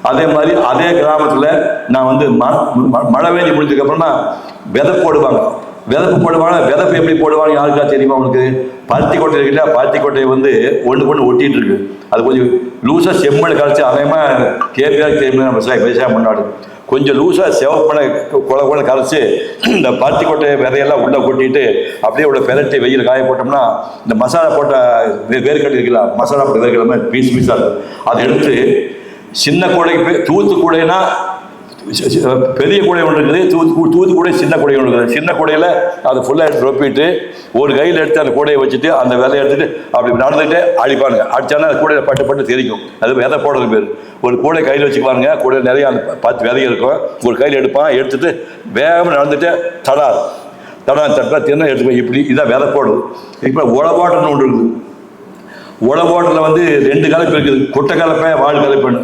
அதே மாதிரி அதே கிராமத்தில் நான் வந்து மழை வேண்டி முடிஞ்சதுக்கப்புறமா விதை போடுவாங்க. விதப்பு போடுவாங்க. விதப்பு எப்படி போடுவாங்க யாருக்கா தெரியுமா உங்களுக்கு? பருத்தி கொட்டை இருக்குல்ல, பருத்தி கொட்டையை வந்து ஒன்று ஒட்டிட்டு இருக்கு. அது கொஞ்சம் லூஸாக செம்மண் கரைச்சி அதேமாதிரி கேபிஆர் தெரியுமா நம்ம விவசாயம் முன்னாடி கொஞ்சம் லூஸாக சிவப்பனை குழ கரைச்சி இந்த பருத்தி கொட்டையை விதையெல்லாம் உள்ளே கொட்டிட்டு அப்படியே உள்ள பெரட்டி வெயில் காய போட்டோம்னா இந்த மசாலா போட்ட வேர்க்கடலை இருக்கலாம், மசாலா போட்ட வேர்க்கடலை பீஸ் பீஸாக இருக்கும். அதை எடுத்து சின்ன கூடைக்கு தூத்து கூடைனா பெரிய கூடை ஒன்று இருக்குது, தூத்து கூடை சின்ன கூடை ஒன்று இருக்குது. சின்ன கூடையில் அதை ஃபுல்லாக எடுத்து ரொப்பிட்டு ஒரு கையில் எடுத்து அந்த கூடையை வச்சுட்டு அந்த விதையை எடுத்துட்டு அப்படி நடந்துட்டு அடிப்பானுங்க. அடித்தானா அந்த கூடையில் பட்டு பட்டு தெரிக்கும். அது விதை போடுறது பேர். ஒரு கூடை கையில் வச்சுக்குவானுங்க. கூடையில் நிறைய அந்த 10 விதை இருக்கும். ஒரு கையில் எடுப்பான், எடுத்துட்டு வேகமாக நடந்துட்டு தட்டா தின்ன எடுத்துப்போம். இப்படி இதான் விதை போடுது. இப்போ உழவாட்டம்னு ஒன்று இருக்குது. உழவாட்டில் வந்து 2 கலப்பு இருக்குது, கொட்டை கலப்பை, வாழ் கலப்புன்னு.